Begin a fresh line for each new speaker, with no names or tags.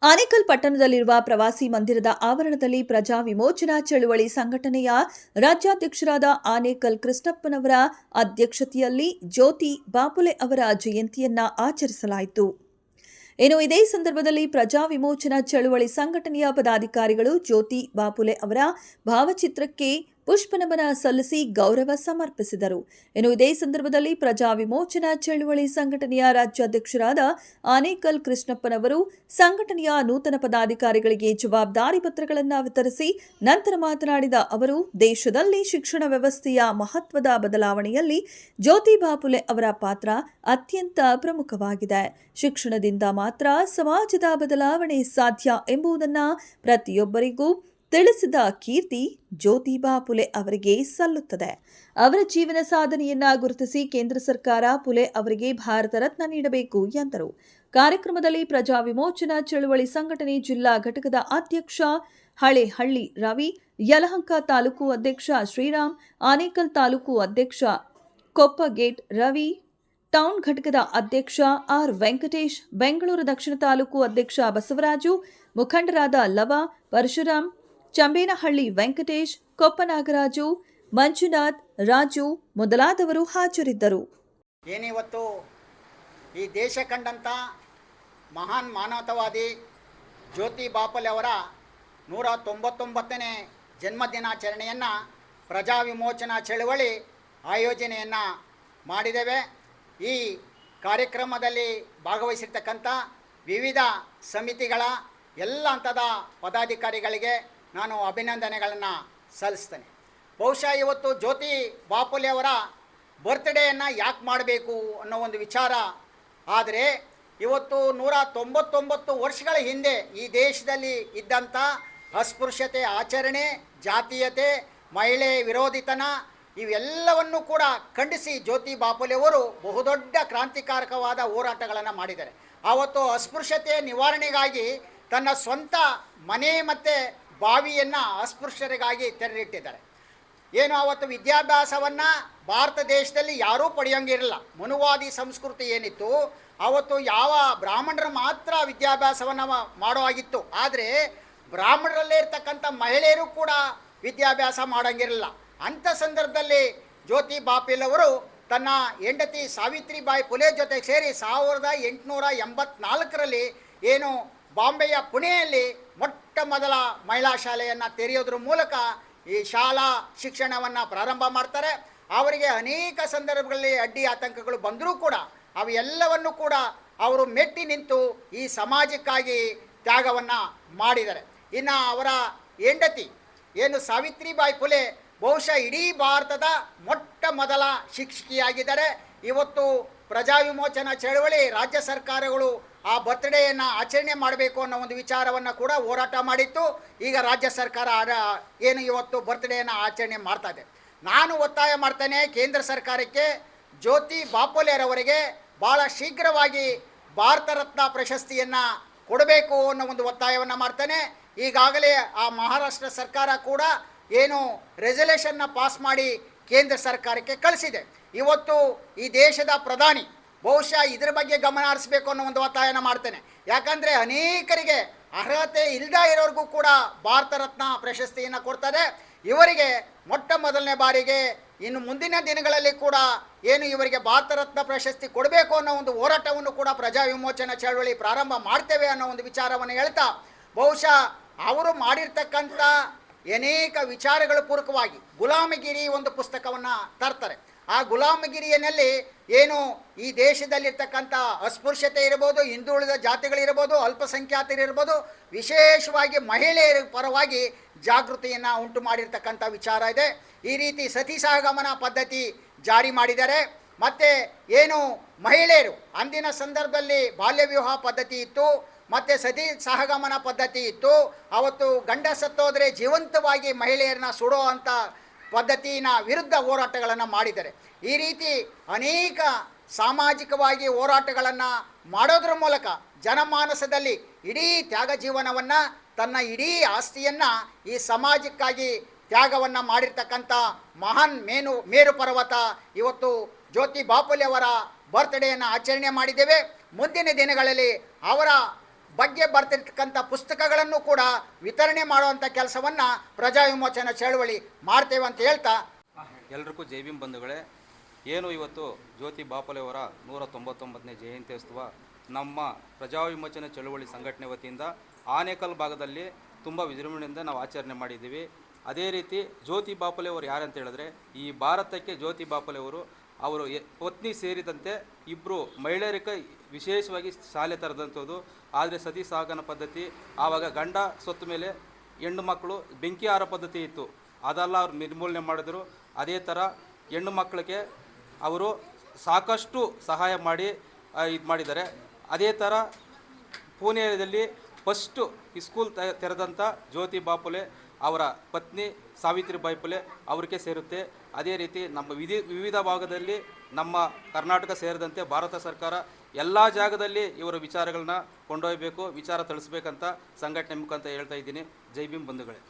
ಆನೇಕಲ್ ಪಟ್ಟಣದಲ್ಲಿರುವ ಪ್ರವಾಸಿ ಮಂದಿರದ ಆವರಣದಲ್ಲಿ ಪ್ರಜಾ ವಿಮೋಚನಾ ಚಳುವಳಿ ಸಂಘಟನೆಯ ರಾಜ್ಯಾಧ್ಯಕ್ಷರಾದ ಆನೇಕಲ್ ಕೃಷ್ಣಪ್ಪನವರ ಅಧ್ಯಕ್ಷತೆಯಲ್ಲಿ ಜ್ಯೋತಿ ಬಾಪುಲೆ ಅವರ ಜಯಂತಿಯನ್ನ ಆಚರಿಸಲಾಯಿತು. ಇದೇ ಸಂದರ್ಭದಲ್ಲಿ ಪ್ರಜಾ ವಿಮೋಚನಾ ಚಳುವಳಿ ಸಂಘಟನೆಯ ಪದಾಧಿಕಾರಿಗಳು ಜ್ಯೋತಿ ಬಾಪುಲೆ ಅವರ ಭಾವಚಿತ್ರಕ್ಕೆ ಪುಷ್ಪನಮನ ಸಲ್ಲಿಸಿ ಗೌರವ ಸಮರ್ಪಿಸಿದರು. ಇದೇ ಸಂದರ್ಭದಲ್ಲಿ ಪ್ರಜಾ ವಿಮೋಚನಾ ಚಳುವಳಿ ಸಂಘಟನೆಯ ರಾಜ್ಯಾಧ್ಯಕ್ಷರಾದ ಆನೇಕಲ್ ಕೃಷ್ಣಪ್ಪನವರು ಸಂಘಟನೆಯ ನೂತನ ಪದಾಧಿಕಾರಿಗಳಿಗೆ ಜವಾಬ್ದಾರಿ ಪತ್ರಗಳನ್ನು ವಿತರಿಸಿ ನಂತರ ಮಾತನಾಡಿದ ಅವರು, ದೇಶದಲ್ಲಿ ಶಿಕ್ಷಣ ವ್ಯವಸ್ಥೆಯ ಮಹತ್ವದ ಬದಲಾವಣೆಯಲ್ಲಿ ಜ್ಯೋತಿ ಬಾಪುಲೆ ಅವರ ಪಾತ್ರ ಅತ್ಯಂತ ಪ್ರಮುಖವಾಗಿದೆ. ಶಿಕ್ಷಣದಿಂದ ಮಾತ್ರ ಸಮಾಜದ ಬದಲಾವಣೆ ಸಾಧ್ಯ ಎಂಬುದನ್ನು ಪ್ರತಿಯೊಬ್ಬರಿಗೂ ತಿಳಿಸಿದ ಕೀರ್ತಿ ಜ್ಯೋತಿ ಬಾಪುಲೆ ಅವರಿಗೆ ಸಲ್ಲುತ್ತದೆ. ಅವರ ಜೀವನ ಸಾಧನೆಯನ್ನ ಗುರುತಿಸಿ ಕೇಂದ್ರ ಸರ್ಕಾರ ಪುಲೆ ಅವರಿಗೆ ಭಾರತ ರತ್ನ ನೀಡಬೇಕು ಎಂದರು. ಕಾರ್ಯಕ್ರಮದಲ್ಲಿ ಪ್ರಜಾ ವಿಮೋಚನಾ ಚಳುವಳಿ ಸಂಘಟನೆ ಜಿಲ್ಲಾ ಘಟಕದ ಅಧ್ಯಕ್ಷ ಹಳೇಹಳ್ಳಿ ರವಿ, ಯಲಹಂಕ ತಾಲೂಕು ಅಧ್ಯಕ್ಷ ಶ್ರೀರಾಮ್, ಆನೇಕಲ್ ತಾಲೂಕು ಅಧ್ಯಕ್ಷ ಕೊಪ್ಪಗೇಟ್ ರವಿ, ಟೌನ್ ಘಟಕದ ಅಧ್ಯಕ್ಷ ಆರ್ ವೆಂಕಟೇಶ್, ಬೆಂಗಳೂರು ದಕ್ಷಿಣ ತಾಲೂಕು ಅಧ್ಯಕ್ಷ ಬಸವರಾಜು, ಮುಖಂಡರಾದ ಲವ, ಪರಶುರಾಮ್, ಚಂಬೇನಹಳ್ಳಿ ವೆಂಕಟೇಶ್, ಕೊಪ್ಪನಾಗರಾಜು, ಮಂಜುನಾಥ್, ರಾಜು ಮೊದಲಾದವರು ಹಾಜರಿದ್ದರು.
ಏನಿವತ್ತು ಈ ದೇಶ ಕಂಡಂಥ ಮಹಾನ್ ಮಾನವತಾವಾದಿ ಜ್ಯೋತಿ ಬಾಪುಲೆ ಅವರ 199ನೇ ಜನ್ಮದಿನಾಚರಣೆಯನ್ನು ಪ್ರಜಾ ವಿಮೋಚನಾ ಚಳವಳಿ ಆಯೋಜನೆಯನ್ನು ಮಾಡಿದ್ದೇವೆ. ಈ ಕಾರ್ಯಕ್ರಮದಲ್ಲಿ ಭಾಗವಹಿಸಿರ್ತಕ್ಕಂಥ ವಿವಿಧ ಸಮಿತಿಗಳ ಎಲ್ಲ ಹಂತದ ಪದಾಧಿಕಾರಿಗಳಿಗೆ ನಾನು ಅಭಿನಂದನೆಗಳನ್ನು ಸಲ್ಲಿಸ್ತೇನೆ. ಬಹುಶಃ ಇವತ್ತು ಜ್ಯೋತಿ ಬಾಪುಲೆ ಅವರ ಬರ್ತ್ಡೇಯನ್ನು ಯಾಕೆ ಮಾಡಬೇಕು ಅನ್ನೋ ಒಂದು ವಿಚಾರ. ಆದರೆ ಇವತ್ತು 199 ವರ್ಷಗಳ ಹಿಂದೆ ಈ ದೇಶದಲ್ಲಿ ಇದ್ದಂಥ ಅಸ್ಪೃಶ್ಯತೆ ಆಚರಣೆ, ಜಾತೀಯತೆ, ಮಹಿಳೆ ವಿರೋಧಿತನ ಇವೆಲ್ಲವನ್ನು ಕೂಡ ಖಂಡಿಸಿ ಜ್ಯೋತಿ ಬಾಪುಲೆ ಅವರು ಬಹುದೊಡ್ಡ ಕ್ರಾಂತಿಕಾರಕವಾದ ಹೋರಾಟಗಳನ್ನು ಮಾಡಿದ್ದಾರೆ. ಆವತ್ತು ಅಸ್ಪೃಶ್ಯತೆ ನಿವಾರಣೆಗಾಗಿ ತನ್ನ ಸ್ವಂತ ಮನೆ ಮತ್ತು ಬಾವಿಯನ್ನು ಅಸ್ಪೃಶ್ಯರಿಗಾಗಿ ತೆರೆದಿಟ್ಟಿದ್ದಾರೆ. ಏನು ಆವತ್ತು ವಿದ್ಯಾಭ್ಯಾಸವನ್ನು ಭಾರತ ದೇಶದಲ್ಲಿ ಯಾರೂ ಪಡೆಯೋಂಗಿರಲಿಲ್ಲ. ಮನುವಾದಿ ಸಂಸ್ಕೃತಿ ಏನಿತ್ತು ಆವತ್ತು ಯಾವ ಬ್ರಾಹ್ಮಣರು ಮಾತ್ರ ವಿದ್ಯಾಭ್ಯಾಸವನ್ನು ಮಾಡೋ ಆಗಿತ್ತು. ಆದರೆ ಬ್ರಾಹ್ಮಣರಲ್ಲೇ ಇರ್ತಕ್ಕಂಥ ಮಹಿಳೆಯರು ಕೂಡ ವಿದ್ಯಾಭ್ಯಾಸ ಮಾಡೋಂಗಿರಲಿಲ್ಲ. ಅಂಥ ಸಂದರ್ಭದಲ್ಲಿ ಜ್ಯೋತಿ ಬಾಪುಲೆ ಅವರು ತನ್ನ ಹೆಂಡತಿ ಸಾವಿತ್ರಿಬಾಯಿ ಪುಲೆ ಜೊತೆ ಸೇರಿ 1884ರಲ್ಲಿ ಏನು ಬಾಂಬೆಯ ಪುಣೆಯಲ್ಲಿ ಮೊಟ್ಟ ಮೊದಲ ಮಹಿಳಾ ಶಾಲೆಯನ್ನು ತೆರೆಯೋದ್ರ ಮೂಲಕ ಈ ಶಾಲಾ ಶಿಕ್ಷಣವನ್ನು ಪ್ರಾರಂಭ ಮಾಡ್ತಾರೆ. ಅವರಿಗೆ ಅನೇಕ ಸಂದರ್ಭಗಳಲ್ಲಿ ಅಡ್ಡಿ ಆತಂಕಗಳು ಬಂದರೂ ಕೂಡ ಅವೆಲ್ಲವನ್ನು ಕೂಡ ಅವರು ಮೆಟ್ಟಿ ನಿಂತು ಈ ಸಮಾಜಕ್ಕಾಗಿ ತ್ಯಾಗವನ್ನು ಮಾಡಿದ್ದಾರೆ. ಇನ್ನು ಅವರ ಹೆಂಡತಿ ಏನು ಸಾವಿತ್ರಿಬಾಯಿ ಪುಲೆ ಬಹುಶಃ ಇಡೀ ಭಾರತದ ಮೊಟ್ಟ ಮೊದಲ ಶಿಕ್ಷಕಿಯಾಗಿದ್ದಾರೆ. ಇವತ್ತು ಪ್ರಜಾ ವಿಮೋಚನಾ ಚಳವಳಿ ರಾಜ್ಯ ಸರ್ಕಾರಗಳು ಆ ಬರ್ತ್ಡೇಯನ್ನು ಆಚರಣೆ ಮಾಡಬೇಕು ಅನ್ನೋ ಒಂದು ವಿಚಾರವನ್ನು ಕೂಡ ಹೋರಾಟ ಮಾಡಿತ್ತು. ಈಗ ರಾಜ್ಯ ಸರ್ಕಾರ ಏನು ಇವತ್ತು ಬರ್ತ್ಡೇಯನ್ನು ಆಚರಣೆ ಮಾಡ್ತಾ ಇದೆ. ನಾನು ಒತ್ತಾಯ ಮಾಡ್ತೇನೆ ಕೇಂದ್ರ ಸರ್ಕಾರಕ್ಕೆ ಜ್ಯೋತಿ ಬಾಪುಲೆರವರಿಗೆ ಭಾಳ ಶೀಘ್ರವಾಗಿ ಭಾರತ ರತ್ನ ಪ್ರಶಸ್ತಿಯನ್ನು ಕೊಡಬೇಕು ಅನ್ನೋ ಒಂದು ಒತ್ತಾಯವನ್ನು ಮಾಡ್ತೇನೆ. ಈಗಾಗಲೇ ಆ ಮಹಾರಾಷ್ಟ್ರ ಸರ್ಕಾರ ಕೂಡ ಏನು ರೆಸಲ್ಯೂಷನ್ನ ಪಾಸ್ ಮಾಡಿ ಕೇಂದ್ರ ಸರ್ಕಾರಕ್ಕೆ ಕಳಿಸಿದೆ. ಇವತ್ತು ಈ ದೇಶದ ಪ್ರಧಾನಿ ಬಹುಶಃ ಇದರ ಬಗ್ಗೆ ಗಮನ ಹರಿಸಬೇಕು ಅನ್ನೋ ಒಂದು ಒತ್ತಾಯನ ಮಾಡ್ತೇನೆ. ಯಾಕಂದರೆ ಅನೇಕರಿಗೆ ಅರ್ಹತೆ ಇಲ್ಲದ ಇರೋರಿಗೂ ಕೂಡ ಭಾರತ ರತ್ನ ಪ್ರಶಸ್ತಿಯನ್ನು ಕೊಡ್ತಾರೆ. ಇವರಿಗೆ ಮೊಟ್ಟ ಮೊದಲನೇ ಬಾರಿಗೆ ಇನ್ನು ಮುಂದಿನ ದಿನಗಳಲ್ಲಿ ಕೂಡ ಏನು ಇವರಿಗೆ ಭಾರತ ರತ್ನ ಪ್ರಶಸ್ತಿ ಕೊಡಬೇಕು ಅನ್ನೋ ಒಂದು ಹೋರಾಟವನ್ನು ಕೂಡ ಪ್ರಜಾ ವಿಮೋಚನಾ ಚಳವಳಿ ಪ್ರಾರಂಭ ಮಾಡ್ತೇವೆ ಅನ್ನೋ ಒಂದು ವಿಚಾರವನ್ನು ಹೇಳ್ತಾ, ಬಹುಶಃ ಅವರು ಮಾಡಿರ್ತಕ್ಕಂಥ ಅನೇಕ ವಿಚಾರಗಳ ಪೂರಕವಾಗಿ ಗುಲಾಮಗಿರಿ ಒಂದು ಪುಸ್ತಕವನ್ನು ತರ್ತಾರೆ. ಆ ಗುಲಾಮಗಿರಿಯಲ್ಲಿ ಏನು ಈ ದೇಶದಲ್ಲಿರ್ತಕ್ಕಂಥ ಅಸ್ಪೃಶ್ಯತೆ ಇರ್ಬೋದು, ಹಿಂದುಳಿದ ಜಾತಿಗಳಿರ್ಬೋದು, ಅಲ್ಪಸಂಖ್ಯಾತರಿರ್ಬೋದು, ವಿಶೇಷವಾಗಿ ಮಹಿಳೆಯರ ಪರವಾಗಿ ಜಾಗೃತಿಯನ್ನು ಉಂಟು ಮಾಡಿರ್ತಕ್ಕಂಥ ವಿಚಾರ ಇದೆ. ಈ ರೀತಿ ಸತಿ ಸಹಗಮನ ಪದ್ಧತಿ ಜಾರಿ ಮಾಡಿದ್ದಾರೆ. ಮತ್ತು ಏನು ಮಹಿಳೆಯರು ಅಂದಿನ ಸಂದರ್ಭದಲ್ಲಿ ಬಾಲ್ಯ ವಿವಾಹ ಪದ್ಧತಿ ಇತ್ತು, ಮತ್ತು ಸತಿ ಸಹಗಮನ ಪದ್ಧತಿ ಇತ್ತು. ಅವತ್ತು ಗಂಡ ಸತ್ತೋದ್ರೆ ಜೀವಂತವಾಗಿ ಮಹಿಳೆಯರನ್ನ ಸುಡೋ ಅಂಥ ಪದ್ಧತಿನ ವಿರುದ್ಧ ಹೋರಾಟಗಳನ್ನು ಮಾಡಿದ್ದಾರೆ. ಈ ರೀತಿ ಅನೇಕ ಸಾಮಾಜಿಕವಾಗಿ ಹೋರಾಟಗಳನ್ನು ಮಾಡೋದ್ರ ಮೂಲಕ ಜನಮಾನಸದಲ್ಲಿ ಇಡೀ ತ್ಯಾಗ ಜೀವನವನ್ನು, ತನ್ನ ಇಡೀ ಆಸ್ತಿಯನ್ನು ಈ ಸಮಾಜಕ್ಕಾಗಿ ತ್ಯಾಗವನ್ನು ಮಾಡಿರ್ತಕ್ಕಂಥ ಮಹಾನ್ ಮೇರು ಪರ್ವತ ಇವತ್ತು ಜ್ಯೋತಿ ಬಾಪುಲೆ ಅವರ ಬರ್ತ್ಡೇಯನ್ನು ಆಚರಣೆ ಮಾಡಿದ್ದೇವೆ. ಮುಂದಿನ ದಿನಗಳಲ್ಲಿ ಅವರ ಬಗ್ಗೆ ಬರ್ತಿರ್ತಕ್ಕಂಥ ಪುಸ್ತಕಗಳನ್ನು ಕೂಡ ವಿತರಣೆ ಮಾಡುವಂಥ ಕೆಲಸವನ್ನು ಪ್ರಜಾ ವಿಮೋಚನಾ ಚಳವಳಿ ಮಾಡ್ತೇವೆ ಅಂತ ಹೇಳ್ತಾ,
ಎಲ್ರಿಗೂ ಜೈ ಭೀಮ್ ಬಂಧುಗಳೇ. ಏನು ಇವತ್ತು ಜ್ಯೋತಿ ಬಾಪುಲೆ ಅವರ 199ನೇ ಜಯಂತ್ಯೋತ್ಸವ ನಮ್ಮ ಪ್ರಜಾ ವಿಮೋಚನೆ ಚಳುವಳಿ ಸಂಘಟನೆ ವತಿಯಿಂದ ಆನೇಕಲ್ ಭಾಗದಲ್ಲಿ ತುಂಬ ವಿಜೃಂಭಣೆಯಿಂದ ನಾವು ಆಚರಣೆ ಮಾಡಿದ್ದೀವಿ. ಅದೇ ರೀತಿ ಜ್ಯೋತಿ ಬಾಪುಲೆ ಅವರು ಯಾರಂತ ಹೇಳಿದ್ರೆ, ಈ ಭಾರತಕ್ಕೆ ಜ್ಯೋತಿ ಬಾಪುಲೆ ಅವರು ಪತ್ನಿ ಸೇರಿದಂತೆ ಇಬ್ಬರು ಮಹಿಳೆಯರಿಗೆ ವಿಶೇಷವಾಗಿ ಶಾಲೆ ತರದಂಥದ್ದು. ಆದರೆ ಸತಿ ಸಹಗಮನ ಪದ್ಧತಿ, ಆವಾಗ ಗಂಡ ಸೊತ್ತ ಮೇಲೆ ಹೆಣ್ಣು ಮಕ್ಕಳು ಬೆಂಕಿ ಹಾರ ಪದ್ಧತಿ ಇತ್ತು, ಅದೆಲ್ಲ ಅವ್ರು ನಿರ್ಮೂಲನೆ ಮಾಡಿದರು. ಅದೇ ಥರ ಹೆಣ್ಣು ಮಕ್ಕಳಿಗೆ ಅವರು ಸಾಕಷ್ಟು ಸಹಾಯ ಮಾಡಿ ಇದು ಮಾಡಿದ್ದಾರೆ. ಅದೇ ಥರ ಪುಣೆಯಲ್ಲಿ ಫಸ್ಟು ಸ್ಕೂಲ್ ತೆರೆದಂಥ ಜ್ಯೋತಿ ಬಾಪುಲೆ ಅವರ ಪತ್ನಿ ಸಾವಿತ್ರಿಬಾಯಿ ಫುಲೆ ಅವ್ರಿಗೆ ಸೇರುತ್ತೆ. ಅದೇ ರೀತಿ ನಮ್ಮ ವಿವಿಧ ಭಾಗದಲ್ಲಿ ನಮ್ಮ ಕರ್ನಾಟಕ ಸೇರಿದಂತೆ ಭಾರತ ಸರ್ಕಾರ ಎಲ್ಲ ಜಾಗದಲ್ಲಿ ಇವರ ವಿಚಾರಗಳನ್ನ ಕೊಂಡೊಯ್ಯಬೇಕು, ವಿಚಾರ ತಿಳಿಸ್ಬೇಕಂತ ಸಂಘಟನೆ ಮುಖಾಂತರ ಹೇಳ್ತಾ ಇದ್ದೀನಿ. ಜೈ ಭೀಮ್ ಬಂಧುಗಳೇ.